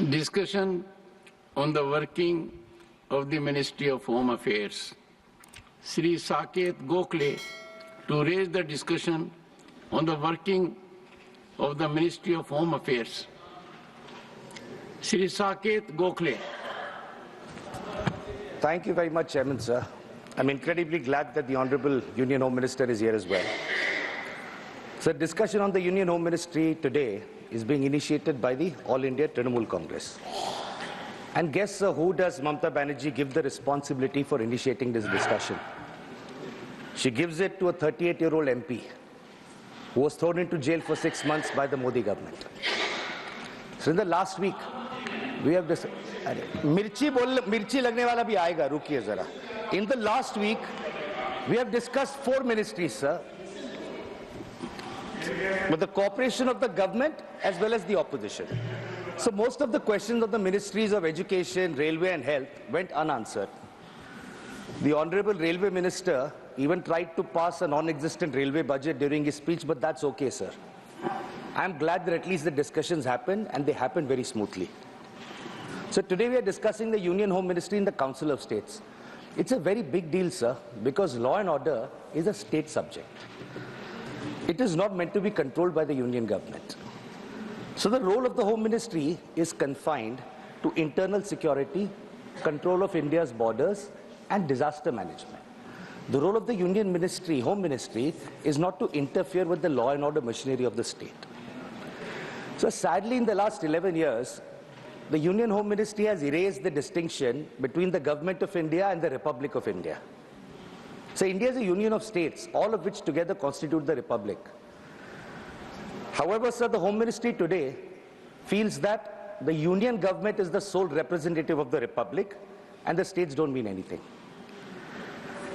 Discussion on the working of the Ministry of Home Affairs. Sri Saket Gokhale to raise the discussion on the working of the Ministry of Home Affairs. Sri Saket Gokhale. Thank you very much, Chairman, sir. I'm incredibly glad that the Honorable Union Home Minister is here as well. So, discussion on the Union Home Ministry today is being initiated by the All India Trinamool Congress. And guess, sir, who does Mamata Banerjee give the responsibility for initiating this discussion? She gives it to a 38-year-old MP who was thrown into jail for 6 months by the Modi government. So in the last week, we have this. Mirchi lagne wala bhi aayega, rukiye zara. In the last week, we have discussed 4 ministries, sir, with the cooperation of the government as well as the opposition. So most of the questions of the ministries of education, railway and health went unanswered. The Honorable Railway Minister even tried to pass a non-existent railway budget during his speech, but that's okay, sir. I'm glad that at least the discussions happened, and they happened very smoothly. So today we are discussing the Union Home Ministry in the Council of States. It's a very big deal, sir, because law and order is a state subject. It is not meant to be controlled by the Union government. So the role of the Home Ministry is confined to internal security, control of India's borders, and disaster management. The role of the Union Ministry, Home Ministry, is not to interfere with the law and order machinery of the state. So sadly, in the last 11 years, the Union Home Ministry has erased the distinction between the Government of India and the Republic of India. So India is a union of states, all of which together constitute the Republic. However, sir, the Home Ministry today feels that the Union government is the sole representative of the Republic and the states don't mean anything.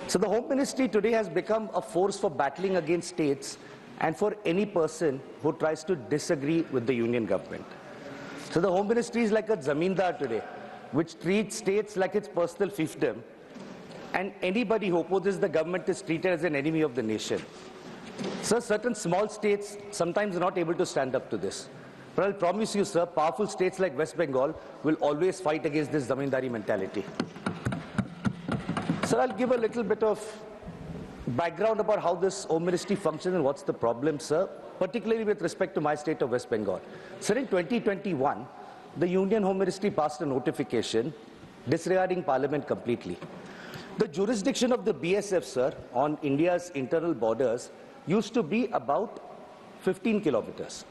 So the Home Ministry today has become a force for battling against states and for any person who tries to disagree with the Union government. So the Home Ministry is like a zamindar today, which treats states like its personal fiefdom, and anybody who opposes the government is treated as an enemy of the nation. Sir, certain small states sometimes are not able to stand up to this. But I'll promise you, sir, powerful states like West Bengal will always fight against this zamindari mentality. Sir, I'll give a little bit of background about how this Home Ministry functions and what's the problem, sir, particularly with respect to my state of West Bengal. Sir, in 2021, the Union Home Ministry passed a notification disregarding Parliament completely. The jurisdiction of the BSF, sir, on India's internal borders used to be about 15 kilometers.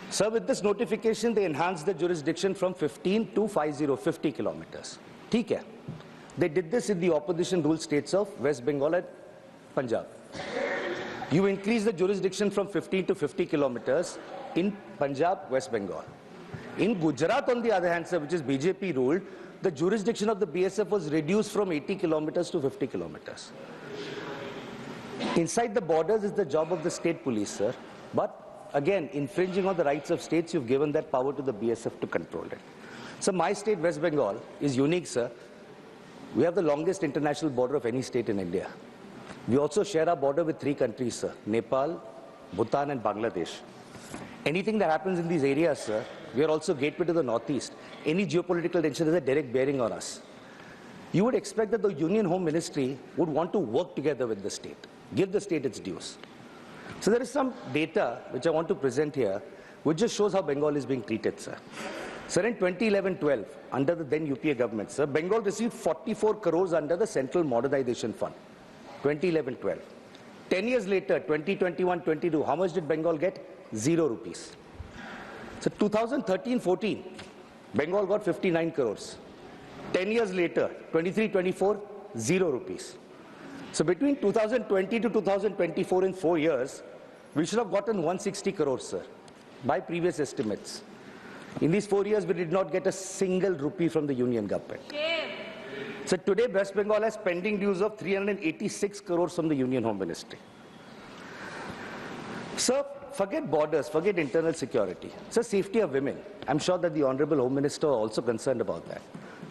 Sir, with this notification, they enhanced the jurisdiction from 15 to 50 kilometers. ठीक है. They did this in the opposition ruled states of West Bengal and Punjab. You increase the jurisdiction from 15 to 50 kilometers in Punjab, West Bengal. In Gujarat, on the other hand, sir, which is BJP ruled, the jurisdiction of the BSF was reduced from 80 kilometers to 50 kilometers. Inside the borders is the job of the state police, sir. But again, infringing on the rights of states, you've given that power to the BSF to control it. So my state, West Bengal, is unique, sir. We have the longest international border of any state in India. We also share our border with 3 countries, sir: Nepal, Bhutan and Bangladesh. Anything that happens in these areas, sir, we are also gateway to the northeast. Any geopolitical tension has a direct bearing on us. You would expect that the Union Home Ministry would want to work together with the state, give the state its dues. So there is some data which I want to present here, which just shows how Bengal is being treated, sir. Sir, in 2011-12, under the then UPA government, sir, Bengal received 44 crores under the Central Modernization Fund. 2011-12. 10 years later, 2021-22, how much did Bengal get? 0 rupees. So 2013-14, Bengal got 59 crores. 10 years later, 23-24, 0 rupees. So between 2020 to 2024, in 4 years, we should have gotten 160 crores, sir, by previous estimates. In these 4 years, we did not get a single rupee from the Union government. So today, West Bengal has pending dues of 386 crores from the Union Home Ministry. Sir, forget borders, forget internal security. Sir, safety of women. I'm sure that the Honorable Home Minister are also concerned about that.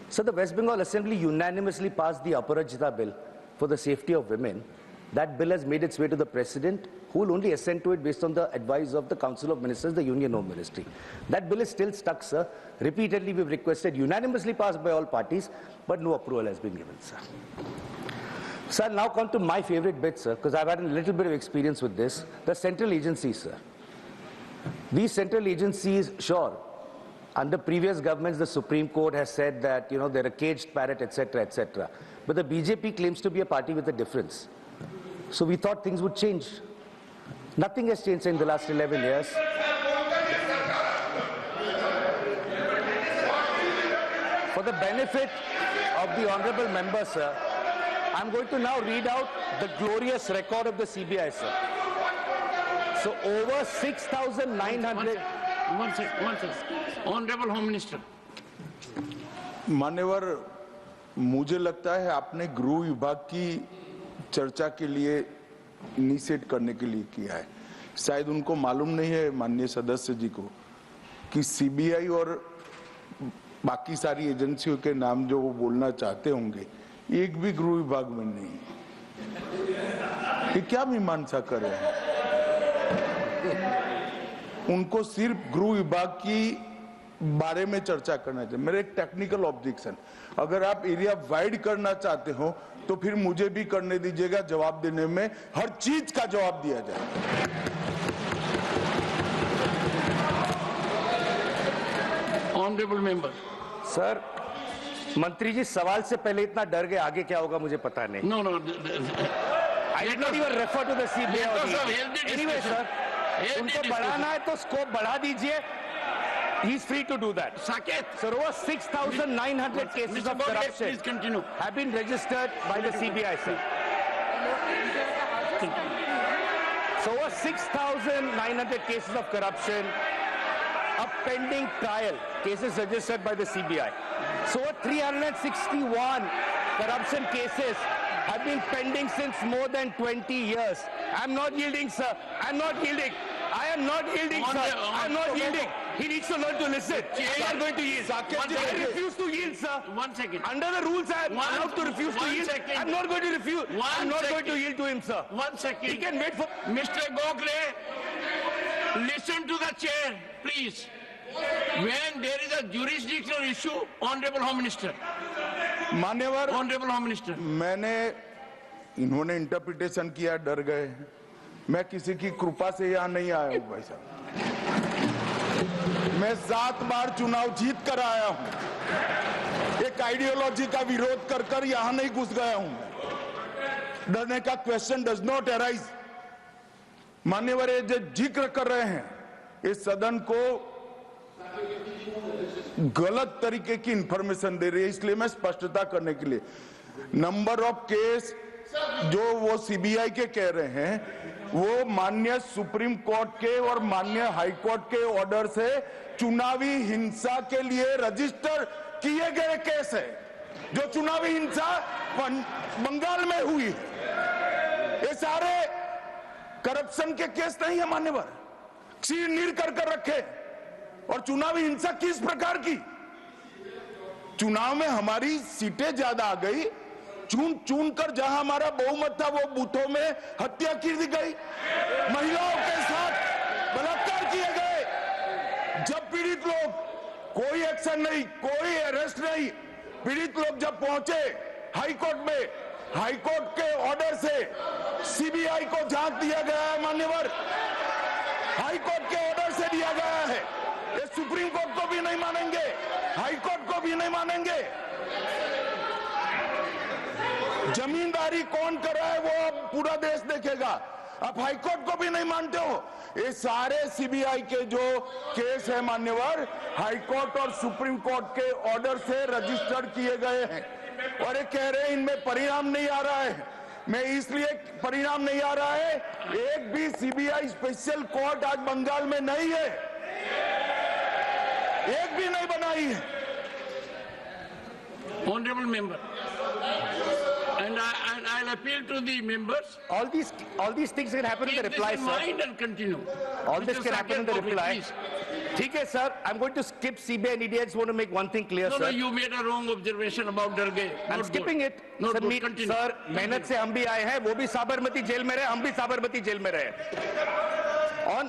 So the West Bengal Assembly unanimously passed the Aparajita Bill for the safety of women, That bill has made its way to the President, who will only assent to it based on the advice of the Council of Ministers, the Union Home Ministry. That bill is still stuck, sir. Repeatedly, we've requested unanimously passed by all parties, but no approval has been given, sir. So I'll now come to my favorite bit, sir, because I've had a little bit of experience with this. The central agencies, sir. These central agencies, sure, under previous governments, the Supreme Court has said that, they're a caged parrot, etc., etc. But the BJP claims to be a party with a difference. So we thought things would change. Nothing has changed in the last 11 years. For the benefit of the honorable member, sir, I'm going to now read out the glorious record of the CBI, sir. So over 6,900... One second. Honorable Home Minister. मान्यवर, मुझे लगता है आपने गृह विभाग की चर्चा के लिए इनिशिएट करने के लिए किया है। शायद उनको मालूम नहीं है माननीय सदस्य जी को कि सीबीआई और बाकी सारी एजेंसियों के नाम जो वो बोलना चाहते होंगे, एक भी गृह विभाग में नहीं। ये क्या मीमांसा कर रहे हैं? उनको सिर्फ गृह विभाग की बारे में चर्चा करना चाहिए। मेरे एक टेक्निकल ऑब्जेक्शन, अगर आप एरिया वाइड करना चाहते हो तो फिर मुझे भी करने दीजिएगा, जवाब देने में हर चीज का जवाब दिया जाए। Honourable member. सर, मंत्री जी सवाल से पहले इतना डर गए, आगे क्या होगा मुझे पता नहीं। No. I did not even refer to the CBI. Anyway, sir, उनको बढ़ाना है तो स्कोप बढ़ा दीजिए. He is free to do that. Saket. Sir, over 6,900 cases of corruption please continue. have been registered by the CBI, sir. So over 6,900 cases of corruption, a pending trial, cases registered by the CBI. So over 361 corruption cases have been pending since more than 20 years. I'm not yielding, sir. I'm not yielding. I am not yielding, sir. I'm not yielding. He needs to learn to listen. I'm not going to yield. I refuse to yield, sir. 1 second. Under the rules, I am allowed to refuse to yield. I'm not going to refuse. I'm not going to yield to him, sir. 1 second. He can wait for... Mr. Gokhale, listen to the chair, please. When there is a jurisdictional issue, Honorable Home Minister. मान्यवर, Honorable Home Minister. इन्होंने interpretation किया, डर गए। मैं किसी की कृपा से यहाँ नहीं आया हूँ भाई साहब। मैं 7 बार चुनाव जीत कर आया हूँ। एक आइडियोलॉजी का विरोध कर यहाँ नहीं घुस गया हूँ। डरने का क्वेश्चन डज नॉट अराइज। मान्यवर, ये जो जिक्र कर रहे हैं, इस सदन को गलत तरीके की इंफॉर्मेशन दे रही है, इसलिए मैं स्पष्टता करने के लिए, नंबर ऑफ केस जो वो सीबीआई के कह रहे हैं, वो माननीय सुप्रीम कोर्ट के और माननीय हाई कोर्ट के ऑर्डर से चुनावी हिंसा के लिए रजिस्टर किए गए केस है। जो चुनावी हिंसा बंगाल में हुई, ये सारे करप्शन के केस नहीं है मान्यवर। चीर कर रखे। और चुनावी हिंसा किस प्रकार की? चुनाव में हमारी सीटें ज्यादा आ गई, चुन कर जहां हमारा बहुमत था वो बूथों में हत्या की दी गई, महिलाओं के साथ बलात्कार किए गए। जब पीड़ित लोग, कोई एक्शन नहीं, कोई अरेस्ट नहीं, पीड़ित लोग जब पहुंचे हाई कोर्ट में, हाई कोर्ट के ऑर्डर से सीबीआई को जांच दिया गया है मान्यवर, हाई कोर्ट के ऑर्डर से दिया गया है। ये सुप्रीम कोर्ट को भी नहीं मानेंगे, हाई कोर्ट को भी नहीं मानेंगे। जमींदारी कौन कर रहा है वो अब पूरा देश देखेगा। आप हाई कोर्ट को भी नहीं मानते हो। ये सारे सीबीआई के जो केस है मान्यवर, हाई कोर्ट और सुप्रीम कोर्ट के ऑर्डर से रजिस्टर किए गए हैं, और ये कह रहे हैं इनमें परिणाम नहीं आ रहा है। मैं इसलिए परिणाम नहीं आ रहा है, एक भी सीबीआई स्पेशल कोर्ट आज बंगाल में नहीं है, एक भी नहीं बनाई है। Honorable member, and I'll appeal to the members. All these things can happen in the reply, Keep this in sir. mind and continue. All this Mr. can happen in the Saket, reply. please. ठीक है sir, I'm going to skip CBI and ED. I just want to make one thing clear, No, sir. no, you made a wrong observation about Dargay. I'm skipping it. Not Sir, good. Continue. Sir, मेहनत से हम भी आए हैं, वो भी Sabarmati jail में रहे, हम भी साबरमती जेल में रहे। On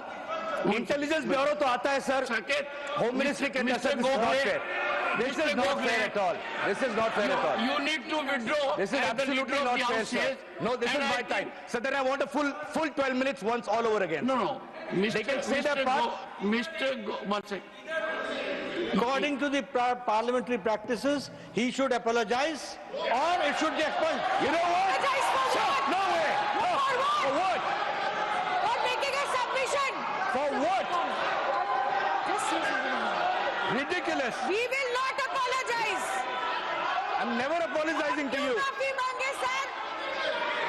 इंटेलिजेंस ब्यूरो तो आता है सर, Saket, होम मिनिस्ट्री के अंदर sir, this is not fair at all. This is not fair at all. You need to withdraw. This is as the absolutely leader of not the fair, House sir. says. No, this is And I my think- time. So then I want a full 12 minutes once all over again. No, no. Mr. can say their part. One second. According to the parliamentary practices, he should apologize or it should be expunged. You know what? Apologize for Sir, what? no way. No. For what? For what? For making a submission. For what? Just say something. Ridiculous. We will not apologize. I'm never apologizing to you. माफी मांगे sir,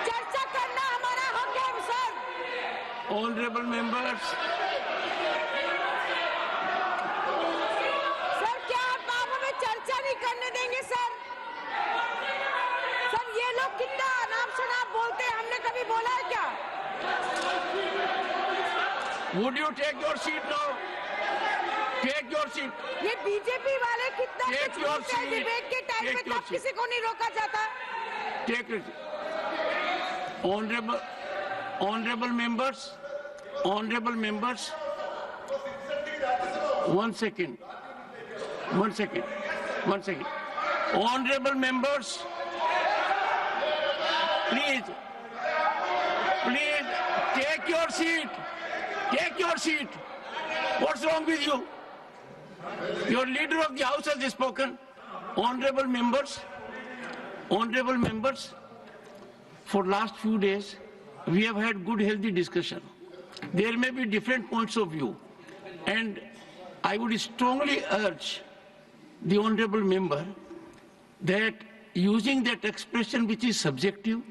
चर्चा करना हमारा हक है sir. Honorable members, sir क्या आप हमें चर्चा नहीं करने देंगे सर? सर ये लोग कितना अनाप शनाप बोलते हैं, हमने कभी बोला है क्या? would you take your seat now? Take your seat. ये बीजेपी वाले कितना Take कुछ your बोलते हैं seat. डिबेट के टाइम Take पे, your तब seat. किसी को नहीं रोका जाता। Take it. Honorable members, honorable members. One second. Honorable members, please take your seat. Take your seat. What's wrong with you? Your leader of the House has spoken. Honorable members, for last few days, we have had good, healthy discussion. There may be different points of view, and I would strongly urge the honorable member that using that expression which is subjective,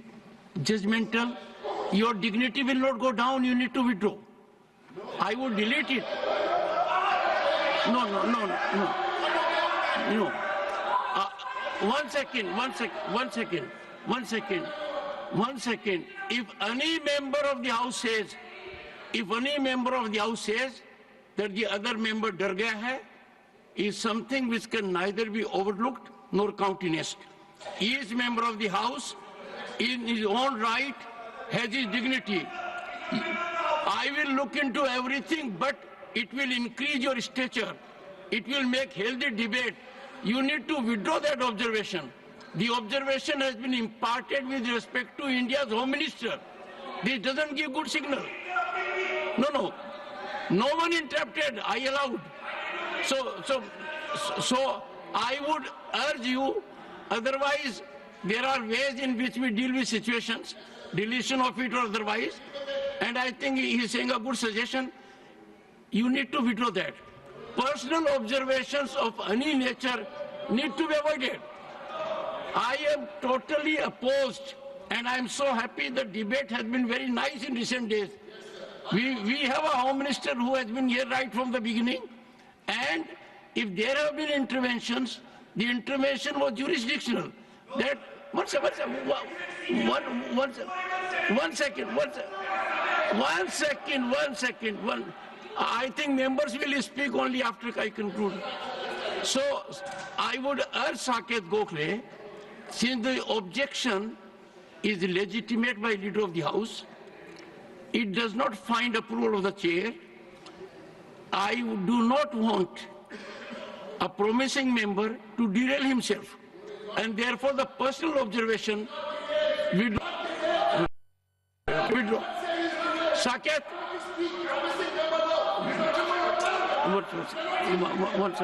judgmental, your dignity will not go down, you need to withdraw. I would delete it. No. One second. If any member of the House says that the other member डर गया है, is something which can neither be overlooked nor countenanced. He is member of the House, in his own right, has his dignity. I will look into everything, but it will increase your stature. It will make healthy debate. You need to withdraw that observation. The observation has been imparted with respect to India's Home Minister. This doesn't give good signal. No one interrupted, I allowed. So I would urge you, otherwise there are ways in which we deal with situations, deletion of it or otherwise, and I think he is saying a good suggestion. You need to withdraw that. Personal observations of any nature need to be avoided. I am totally opposed, and I am so happy the debate has been very nice in recent days. We have a Home Minister who has been here right from the beginning, and if there have been interventions, the intervention was jurisdictional. That one second. I think members will speak only after I conclude. So I would urge Saket Gokhale, since the objection is legitimate by leader of the House, it does not find approval of the chair. I do not want a promising member to derail himself, and therefore the personal observation withdraw. Saket. One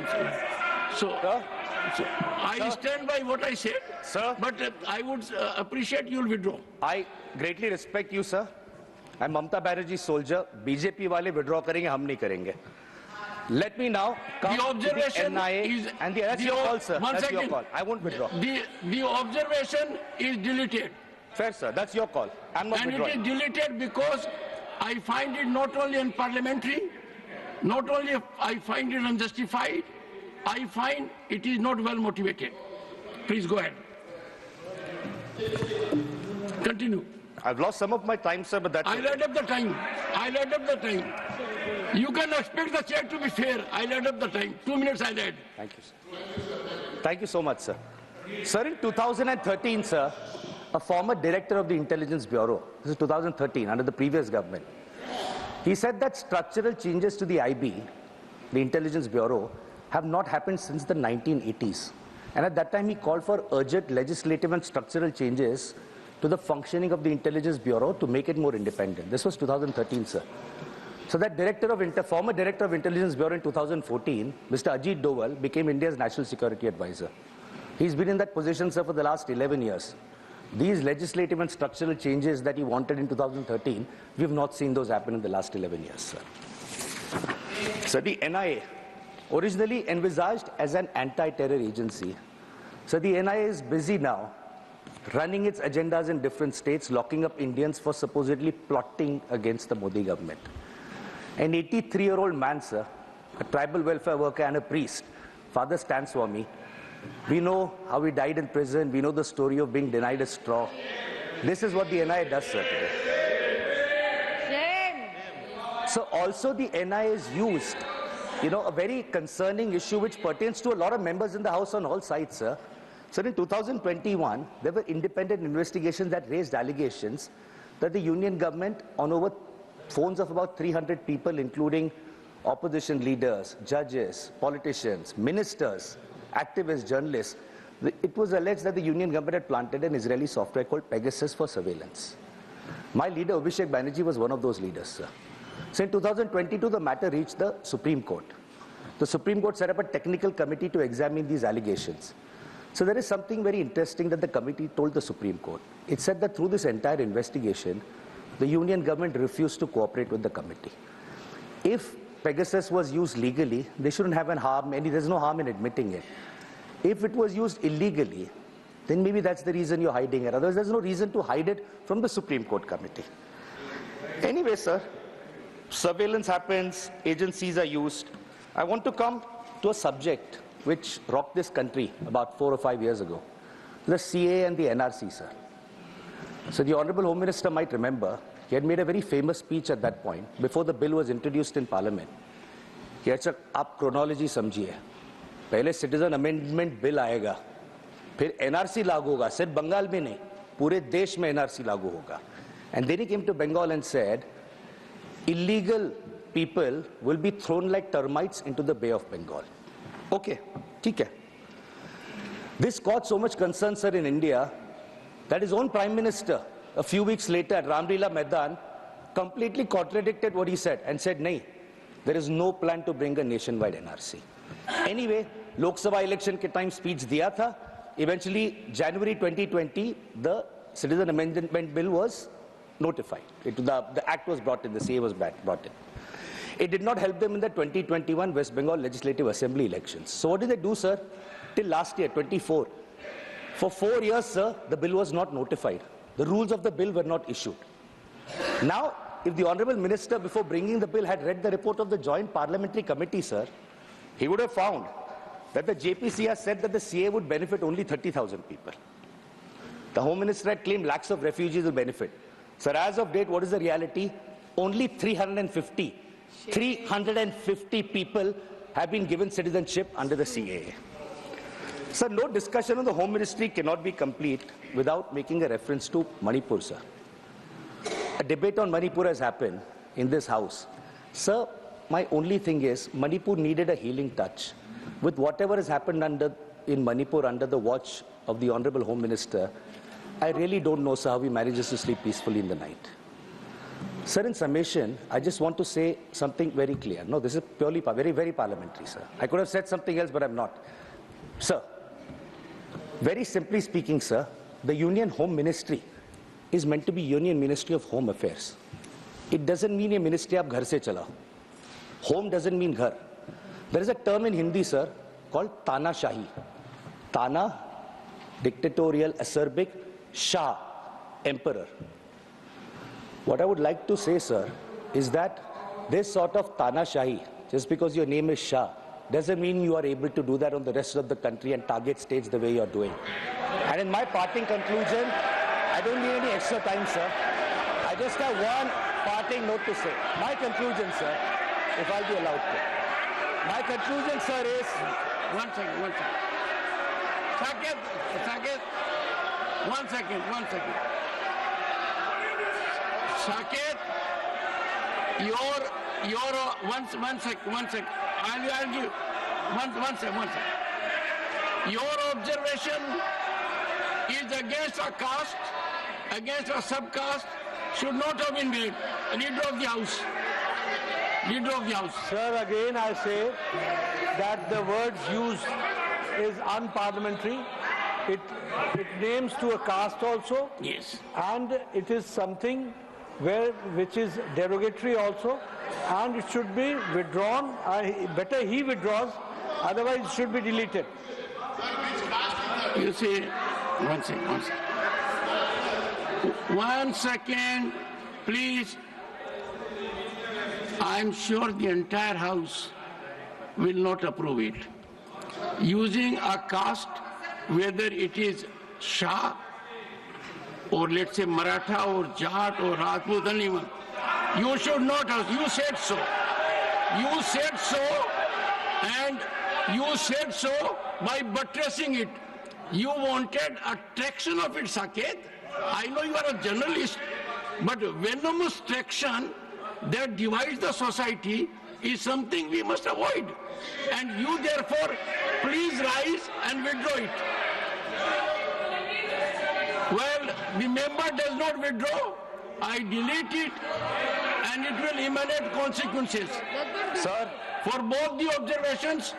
second. So I stand by what I said, Sir? but I would appreciate you'll withdraw. I greatly respect you, sir. I'm Mamta Banerjee's soldier. BJP वाले withdraw करेंगे, हम नहीं करेंगे. Let me now come The to observation the NIA is and that's your call, sir. One That's your second. call. I won't withdraw. The observation is deleted, Fair, sir. That's your call. I'm not and it withdrawing. is deleted because I find it not only unparliamentary, not only I find it unjustified, I find it is not well motivated. Please go ahead. Continue. I've lost some of my time, sir, but that's I okay. read up the time. You can expect the check to be fair. I'll add up the time. 2 minutes I'll add. Thank you, sir. Thank you so much, sir. Sir, in 2013, sir, a former director of the Intelligence Bureau, this is 2013, under the previous government, he said that structural changes to the IB, the Intelligence Bureau, have not happened since the 1980s. And at that time, he called for urgent legislative and structural changes to the functioning of the Intelligence Bureau to make it more independent. This was 2013, sir. So that former director of Intelligence Bureau in 2014, Mr. Ajit Doval, became India's National Security Advisor. He's been in that position, sir, for the last 11 years. These legislative and structural changes that he wanted in 2013, we have not seen those happen in the last 11 years, sir. So the NIA, originally envisaged as an anti-terror agency, so the NIA is busy now running its agendas in different states, locking up Indians for supposedly plotting against the Modi government. An 83-year-old man, sir, a tribal welfare worker and a priest, Father Stan Swami, we know how he died in prison. We know the story of being denied a straw. This is what the NIA does, sir, today. Shame. So also the NIA is used, a very concerning issue which pertains to a lot of members in the House on all sides, sir. So in 2021, there were independent investigations that raised allegations that the union government, on over phones of about 300 people, including opposition leaders, judges, politicians, ministers, activists, journalists, it was alleged that the union government had planted an Israeli software called Pegasus for surveillance. My leader, Abhishek Banerjee, was one of those leaders, sir. So in 2022, the matter reached the Supreme Court. The Supreme Court set up a technical committee to examine these allegations. So there is something very interesting that the committee told the Supreme Court. It said that through this entire investigation, the union government refused to cooperate with the committee. If Pegasus was used legally, they shouldn't have there's no harm in admitting it. If it was used illegally, then maybe that's the reason you're hiding it. Otherwise, there's no reason to hide it from the Supreme Court committee. Anyway, sir, surveillance happens, agencies are used. I want to come to a subject which rocked this country about 4 or 5 years ago, the CAA and the NRC, sir. So the Honorable Home Minister might remember, he had made a very famous speech at that point, before the bill was introduced in Parliament. He had said, "Aap chronology samjhiye. Pehle Citizen Amendment Bill aayega. Phir NRC lagu hoga. Sirf Bengal mein nahi. Pure desh mein NRC lagu hoga." And then he came to Bengal and said, illegal people will be thrown like termites into the Bay of Bengal. Okay, theek hai. This caused so much concern, sir, in India, that his own Prime Minister, a few weeks later at Ramlila Maidan, completely contradicted what he said and said, "Nahi, there is no plan to bring a nationwide NRC." Anyway, Lok Sabha election ke time speech diya tha. Eventually, January 2020, the Citizen Amendment Bill was notified. The act was brought in, the CA was brought in. It did not help them in the 2021 West Bengal Legislative Assembly elections. So what did they do, sir? Till last year, 24. For 4 years, sir, the bill was not notified. The rules of the bill were not issued. Now, if the Honorable Minister, before bringing the bill, had read the report of the Joint Parliamentary Committee, sir, he would have found that the JPC has said that the CA would benefit only 30,000 people. The Home Minister had claimed lakhs of refugees will benefit. Sir, as of date, what is the reality? Only 350 people have been given citizenship under the CAA. Sir, no discussion on the Home Ministry cannot be complete without making a reference to Manipur, sir. A debate on Manipur has happened in this House. Sir, my only thing is, Manipur needed a healing touch. With whatever has happened in Manipur under the watch of the Honorable Home Minister, I really don't know, sir, how he manages to sleep peacefully in the night. Sir, in summation, I just want to say something very clear. No, this is purely very, very parliamentary, sir. I could have said something else, but I'm not. Sir, very simply speaking, sir, the Union Home Ministry is meant to be Union Ministry of Home Affairs. It doesn't mean a ministry aap ghar se chala. Home doesn't mean ghar. There is a term in Hindi, sir, called Tana Shahi. Tana, dictatorial, acerbic, Shah, emperor. What I would like to say, sir, is that this sort of Tana Shahi, just because your name is Shah, doesn't mean you are able to do that on the rest of the country and target states the way you're doing. And in my parting conclusion, I don't need any extra time, sir. I just have one parting note to say. My conclusion, sir, if I'll be allowed to. My conclusion, sir, is... One second. Saket, one second. Saket, one sec. I'll give, one sec. Your observation is against a caste, against a subcaste, should not have been made. Leader of the House. Sir, again I say that the words used is unparliamentary. It names to a caste also. Yes. And it is something which is derogatory also, and it should be withdrawn. Better he withdraws, otherwise it should be deleted. You see, one second, please. I'm sure the entire House will not approve it. Using a caste, whether it is Shah or let's say Maratha or Jat or Rajput, anyone, you should not have, you said so. And you said so by buttressing it. You wanted a traction of it, Saket. I know you are a journalist, but venomous traction that divides the society is something we must avoid. And you therefore, please rise and withdraw it. Well, the member does not withdraw, I delete it, and it will emanate consequences. Sir, For both the observations,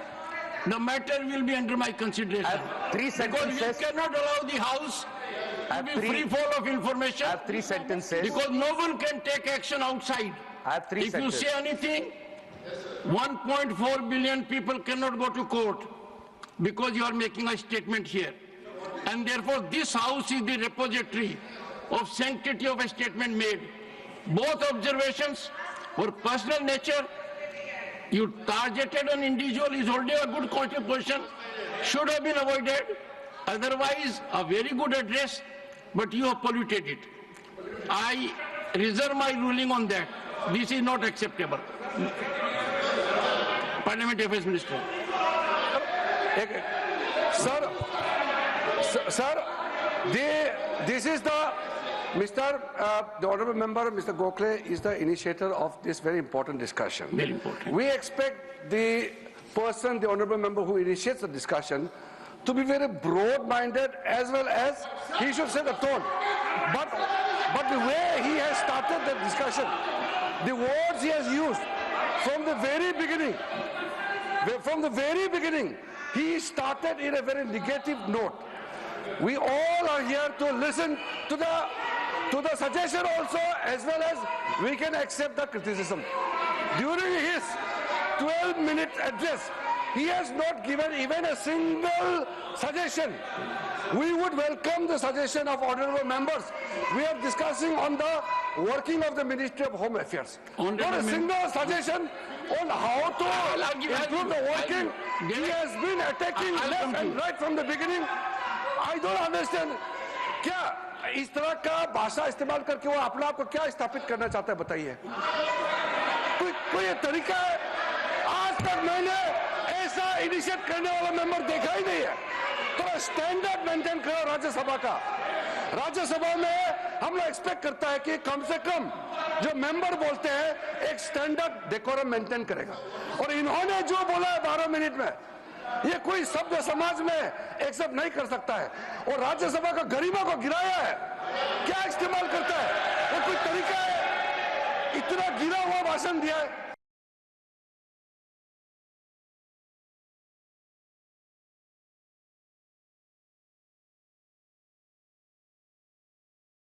the matter will be under my consideration. I have 3 sentences. Because we cannot allow the House I to have be three- free fall of information. I have 3 sentences. Because no one can take action outside. I have 3 If sentences. you say anything, 1.4 billion people cannot go to court because you are making a statement here. And therefore, this House is the repository of sanctity of a statement made. Both observations were personal nature. You targeted an individual, is holding a good constitutional position, should have been avoided. Otherwise, a very good address, but you have polluted it. I reserve my ruling on that. This is not acceptable. Parliamentary Affairs Minister. Sir, this is the honourable member, Mr. Gokhale, is the initiator of this very important discussion. Very important. We expect the person, the honourable member who initiates the discussion, to be very broad-minded as well as he should set the tone. But the way he has started the discussion, the words he has used from the very beginning, he started in a very negative note. We all are here to listen to the suggestion also, as well as we can accept the criticism. During his 12-minute address, he has not given even a single suggestion. We would welcome the suggestion of honourable members. We are discussing on the working of the Ministry of Home Affairs. Not a single suggestion on how to improve the working. He has been attacking left and right from the beginning. I don't understand. क्या इस तरह का भाषा इस्तेमाल करके वो अपने आप को क्या स्थापित करना चाहता है, बताइए। कोई तरीका है? आज तक मैंने ऐसा इनिशिएट करने वाला मेंबर देखा ही नहीं है। थोड़ा स्टैंडर्ड मेंटेन करो राज्यसभा का। राज्यसभा में हम लोग एक्सपेक्ट करता है कि कम से कम जो मेंबर बोलते हैं एक स्टैंडर्ड डेकोरम मेंटेन करेगा। और इन्होंने जो बोला है 12 मिनट में, ये कोई सभ्य समाज में एक्सेप्ट नहीं कर सकता है। और राज्यसभा का गरिमा को गिराया है। क्या इस्तेमाल करता है? वो कोई तरीका है? इतना गिरा हुआ भाषण दिया है।